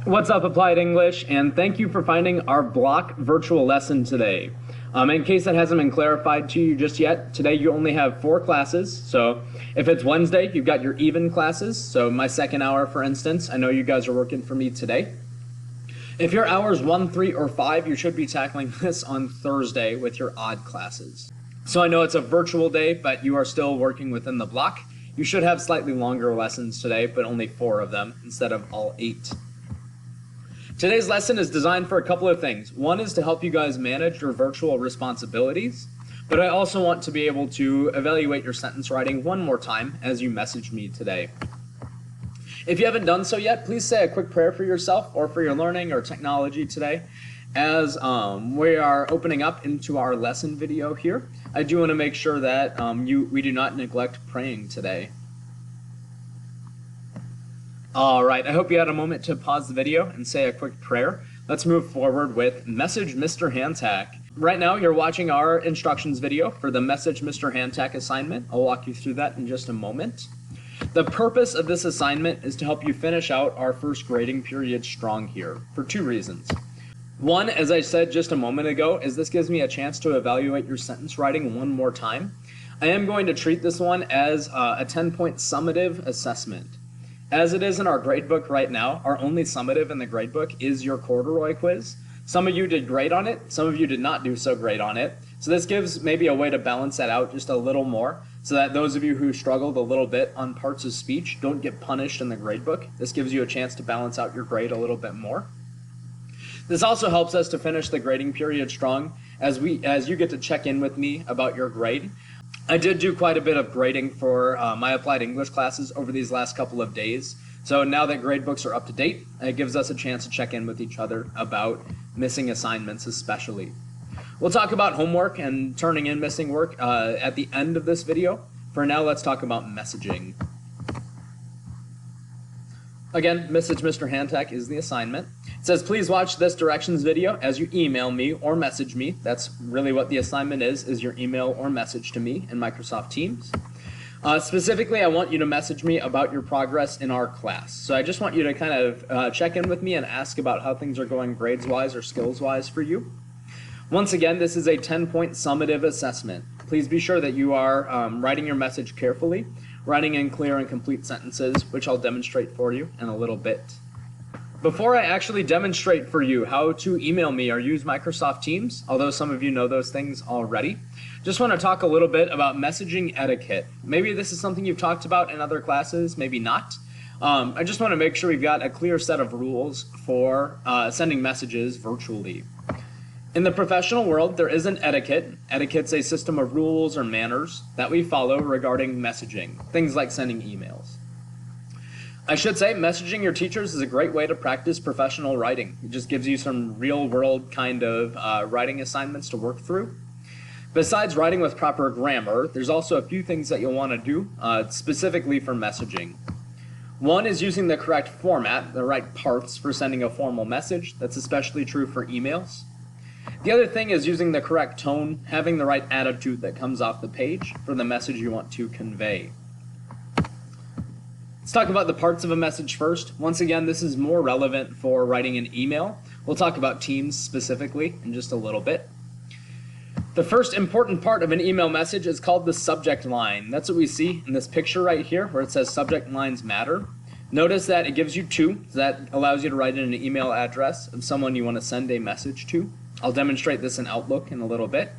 What's up, Applied English, and thank you for finding our block virtual lesson today. In case that hasn't been clarified to you just yet, today you only have 4 classes. So if it's Wednesday, you've got your even classes. So my second hour, for instance, I know you guys are working for me today. If your hours 1, 3, or 5, you should be tackling this on Thursday with your odd classes. So I know it's a virtual day, but you are still working within the block. You should have slightly longer lessons today, but only 4 of them instead of all 8. Today's lesson is designed for a couple of things. One is to help you guys manage your virtual responsibilities, but I also want to be able to evaluate your sentence writing one more time as you message me today. If you haven't done so yet, please say a quick prayer for yourself or for your learning or technology today. As we are opening up into our lesson video here, I do want to make sure that we do not neglect praying today. All right, I hope you had a moment to pause the video and say a quick prayer. Let's move forward with Message Mr. Hantak. Right now, you're watching our instructions video for the Message Mr. Hantak assignment. I'll walk you through that in just a moment. The purpose of this assignment is to help you finish out our first grading period strong here for 2 reasons. One, as I said just a moment ago, is this gives me a chance to evaluate your sentence writing one more time. I am going to treat this one as a 10-point summative assessment. As it is in our gradebook right now, our only summative in the gradebook is your corduroy quiz. Some of you did great on it, some of you did not do so great on it. So this gives maybe a way to balance that out just a little more so that those of you who struggled a little bit on parts of speech don't get punished in the gradebook. This gives you a chance to balance out your grade a little bit more. This also helps us to finish the grading period strong as you get to check in with me about your grade. I did do quite a bit of grading for my applied English classes over these last couple of days. So now that gradebooks are up to date, it gives us a chance to check in with each other about missing assignments especially. We'll talk about homework and turning in missing work at the end of this video. For now, let's talk about messaging. Again, Message Mr. Hantak is the assignment. It says, please watch this directions video as you email me or message me. That's really what the assignment is your email or message to me in Microsoft Teams. Specifically, I want you to message me about your progress in our class. So I just want you to kind of check in with me and ask about how things are going grades-wise or skills-wise for you. Once again, this is a 10-point summative assessment. Please be sure that you are writing your message carefully, writing in clear and complete sentences, which I'll demonstrate for you in a little bit. Before I actually demonstrate for you how to email me or use Microsoft Teams, although some of you know those things already, just want to talk a little bit about messaging etiquette. Maybe this is something you've talked about in other classes, maybe not. I just want to make sure we've got a clear set of rules for sending messages virtually. In the professional world, there is an etiquette. Etiquette's a system of rules or manners that we follow regarding messaging, things like sending emails. I should say messaging your teachers is a great way to practice professional writing. It just gives you some real-world kind of writing assignments to work through. Besides writing with proper grammar, there's also a few things that you'll want to do specifically for messaging. One is using the correct format, the right parts for sending a formal message. That's especially true for emails. The other thing is using the correct tone, having the right attitude that comes off the page for the message you want to convey. Let's talk about the parts of a message first. Once again, this is more relevant for writing an email. We'll talk about Teams specifically in just a little bit. The first important part of an email message is called the subject line. That's what we see in this picture right here where it says subject lines matter. Notice that it gives you 2. So that allows you to write in an email address of someone you want to send a message to. I'll demonstrate this in Outlook in a little bit.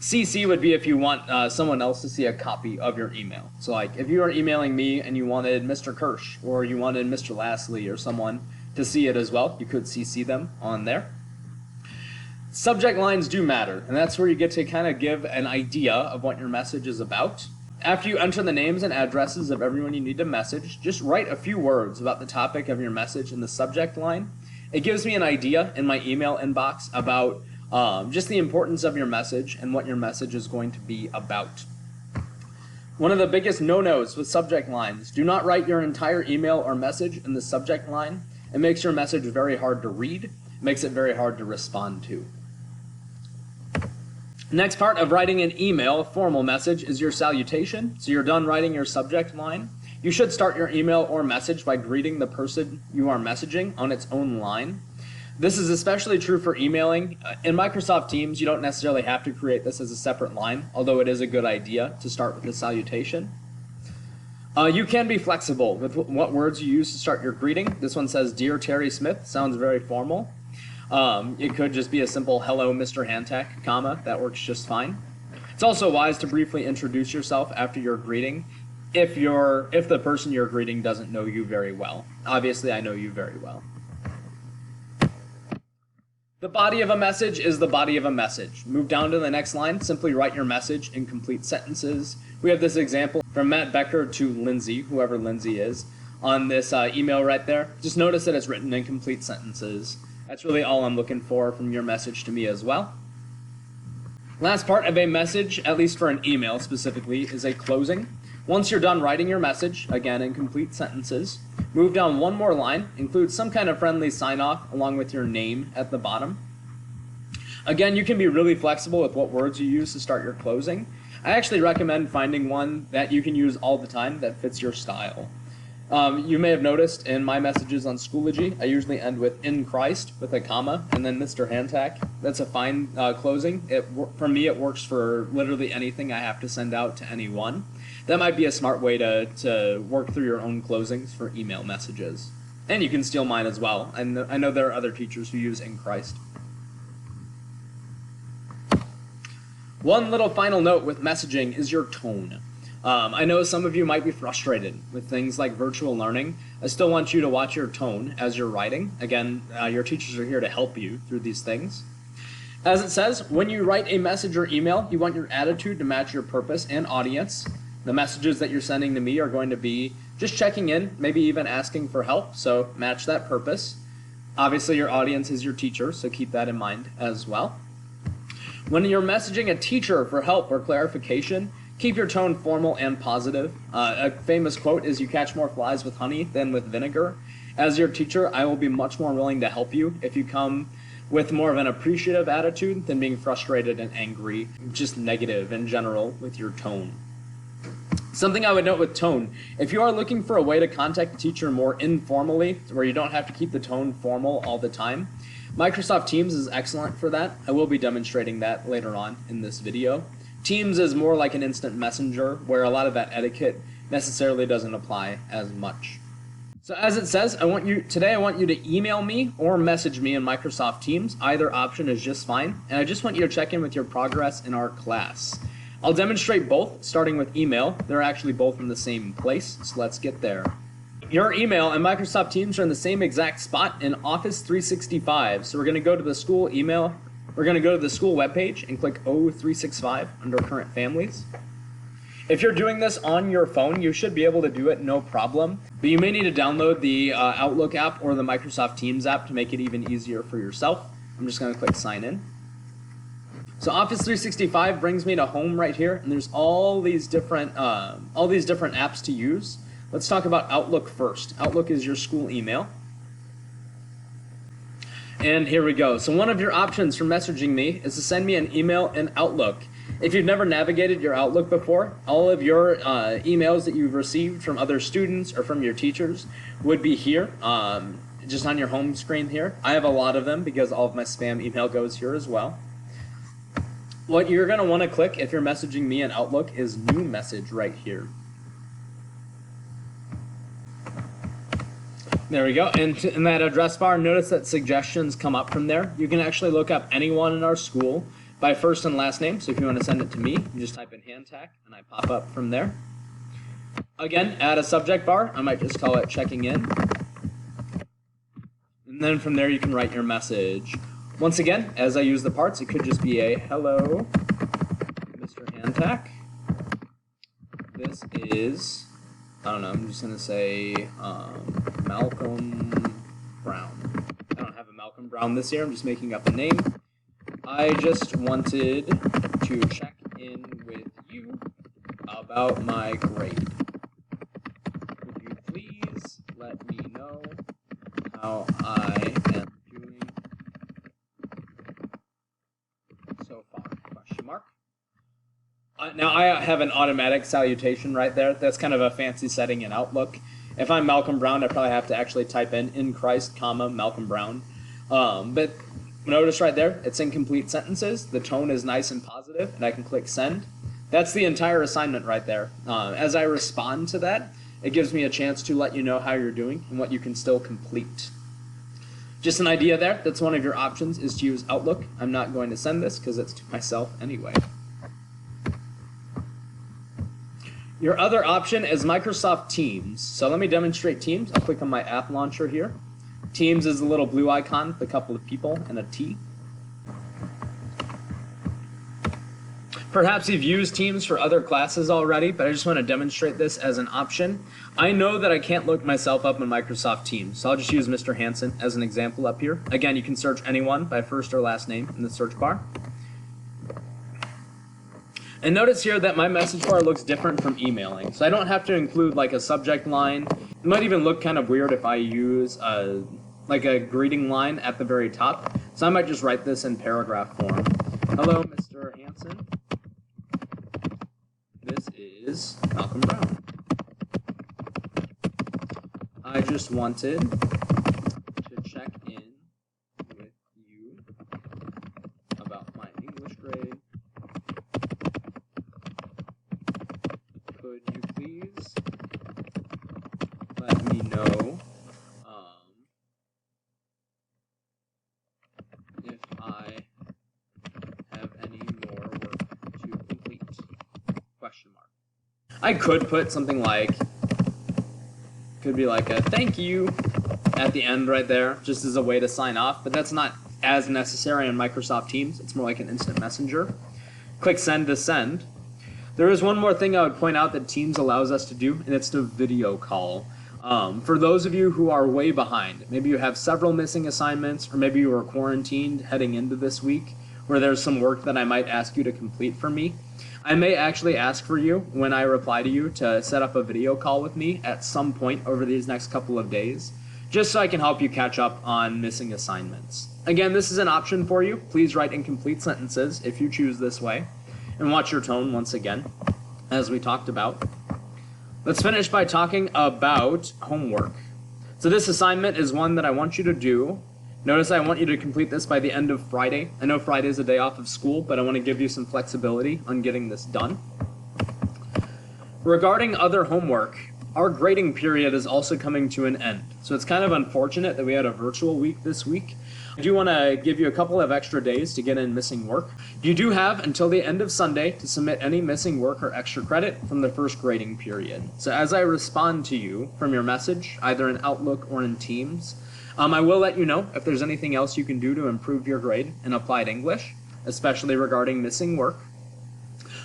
CC would be if you want someone else to see a copy of your email. So like if you are emailing me and you wanted Mr. Kirsch or you wanted Mr. Lastly or someone to see it as well, you could CC them on there. Subject lines do matter, and that's where you get to kind of give an idea of what your message is about. After you enter the names and addresses of everyone you need to message, just write a few words about the topic of your message in the subject line. It gives me an idea in my email inbox about just the importance of your message and what your message is going to be about. One of the biggest no-nos with subject lines, do not write your entire email or message in the subject line. It makes your message very hard to read. It makes it very hard to respond to. Next part of writing an email, a formal message, is your salutation. So you're done writing your subject line. You should start your email or message by greeting the person you are messaging on its own line. This is especially true for emailing. In Microsoft Teams, you don't necessarily have to create this as a separate line, although it is a good idea to start with a salutation. You can be flexible with what words you use to start your greeting. This one says, "Dear Terry Smith," sounds very formal. It could just be a simple "Hello, Mr. Hantak," comma. That works just fine. It's also wise to briefly introduce yourself after your greeting if the person you're greeting doesn't know you very well. Obviously, I know you very well. The body of a message is the body of a message. Move down to the next line. Simply write your message in complete sentences. We have this example from Matt Becker to Lindsay, whoever Lindsay is, on this email right there. Just notice that it's written in complete sentences. That's really all I'm looking for from your message to me as well. Last part of a message, at least for an email specifically, is a closing. Once you're done writing your message, again in complete sentences, move down one more line, include some kind of friendly sign-off along with your name at the bottom. Again, you can be really flexible with what words you use to start your closing. I actually recommend finding one that you can use all the time that fits your style. You may have noticed in my messages on Schoology, I usually end with "in Christ" with a comma and then "Mr. Hantak." That's a fine closing. For me, it works for literally anything I have to send out to anyone. That might be a smart way to work through your own closings for email messages. And you can steal mine as well. I know there are other teachers who use "in Christ." One little final note with messaging is your tone. I know some of you might be frustrated with things like virtual learning. I still want you to watch your tone as you're writing. Again, your teachers are here to help you through these things. As it says, when you write a message or email, you want your attitude to match your purpose and audience. The messages that you're sending to me are going to be just checking in, maybe even asking for help, so match that purpose. Obviously, your audience is your teacher, so keep that in mind as well. When you're messaging a teacher for help or clarification, keep your tone formal and positive. A famous quote is, "You catch more flies with honey than with vinegar." As your teacher, I will be much more willing to help you if you come with more of an appreciative attitude than being frustrated and angry, just negative in general with your tone. Something I would note with tone, if you are looking for a way to contact the teacher more informally, where you don't have to keep the tone formal all the time, Microsoft Teams is excellent for that. I will be demonstrating that later on in this video. Teams is more like an instant messenger, where a lot of that etiquette necessarily doesn't apply as much. So as it says, today I want you to email me or message me in Microsoft Teams. Either option is just fine, and I just want you to check in with your progress in our class. I'll demonstrate both, starting with email. They're actually both in the same place, so let's get there. Your email and Microsoft Teams are in the same exact spot in Office 365. So we're going to go to the school email. We're going to go to the school webpage and click O365 under Current Families. If you're doing this on your phone, you should be able to do it no problem. But you may need to download the Outlook app or the Microsoft Teams app to make it even easier for yourself. I'm just going to click Sign In. So Office 365 brings me to home right here, and there's all these different apps to use. Let's talk about Outlook first. Outlook is your school email. And here we go. So one of your options for messaging me is to send me an email in Outlook. If you've never navigated your Outlook before, all of your emails that you've received from other students or from your teachers would be here, just on your home screen here. I have a lot of them because all of my spam email goes here as well. What you're going to want to click if you're messaging me in Outlook is New Message right here. There we go. And in that address bar, notice that suggestions come up from there. You can actually look up anyone in our school by first and last name. So if you want to send it to me, you just type in Hantak and I pop up from there. Again, add a subject bar. I might just call it checking in. And then from there you can write your message. Once again, as I use the parts, it could just be a "Hello, Mr. Hantak. This is," I don't know, I'm just going to say Malcolm Brown. I don't have a Malcolm Brown this year, I'm just making up a name. "I just wanted to check in with you about my grade. Could you please let me know how I am doing so far?" Question mark. Now I have an automatic salutation right there. That's kind of a fancy setting in Outlook. If I'm Malcolm Brown, I probably have to actually type in Christ, comma, Malcolm Brown. But notice right there, it's in complete sentences. The tone is nice and positive, and I can click send. That's the entire assignment right there. As I respond to that, it gives me a chance to let you know how you're doing and what you can still complete. Just an idea there. That's one of your options, is to use Outlook. I'm not going to send this because it's to myself anyway. Your other option is Microsoft Teams. So let me demonstrate Teams. I'll click on my app launcher here. Teams is a little blue icon with a couple of people and a T. Perhaps you've used Teams for other classes already, but I just want to demonstrate this as an option. I know that I can't look myself up in Microsoft Teams, so I'll just use Mr. Hansen as an example up here. Again, you can search anyone by first or last name in the search bar. And notice here that my message bar looks different from emailing, so I don't have to include like a subject line. It might even look kind of weird if I use like a greeting line at the very top, so I might just write this in paragraph form. Hello, Mr. Hansen. This is Malcolm Brown. I just wanted to check in with you about my English grade. Could you please let me know if I have any more work to complete? Question mark. I could put something like, could be like a thank you at the end right there, just as a way to sign off, but that's not as necessary on Microsoft Teams. It's more like an instant messenger. Click send to send. There is one more thing I would point out that Teams allows us to do, and it's to video call. For those of you who are way behind, maybe you have several missing assignments, or maybe you are quarantined heading into this week, where there's some work that I might ask you to complete for me, I may actually ask for you, when I reply to you, to set up a video call with me at some point over these next couple of days, just so I can help you catch up on missing assignments. Again, this is an option for you. Please write incomplete sentences if you choose this way. And watch your tone once again, as we talked about. Let's finish by talking about homework. So this assignment is one that I want you to do. Notice I want you to complete this by the end of Friday. I know Friday is a day off of school, but I want to give you some flexibility on getting this done. Regarding other homework, our grading period is also coming to an end. So it's kind of unfortunate that we had a virtual week this week. I do want to give you a couple of extra days to get in missing work. You do have until the end of Sunday to submit any missing work or extra credit from the first grading period. So as I respond to you from your message, either in Outlook or in Teams, I will let you know if there's anything else you can do to improve your grade in Applied English, especially regarding missing work.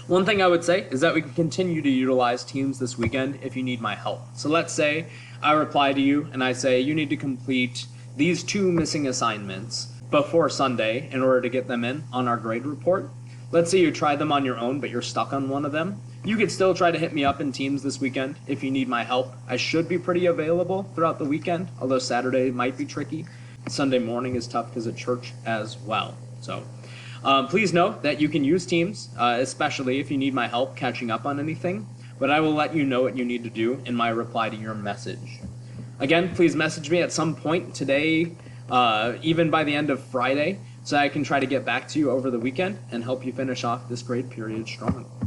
One thing I would say is that we can continue to utilize Teams this weekend if you need my help. So let's say I reply to you and I say you need to complete these 2 missing assignments before Sunday in order to get them in on our grade report. Let's say you try them on your own, but you're stuck on one of them. You could still try to hit me up in Teams this weekend if you need my help. I should be pretty available throughout the weekend, although Saturday might be tricky. Sunday morning is tough because of church as well. So please know that you can use Teams, especially if you need my help catching up on anything, but I will let you know what you need to do in my reply to your message. Again, please message me at some point today, even by the end of Friday, so I can try to get back to you over the weekend and help you finish off this grade period strong.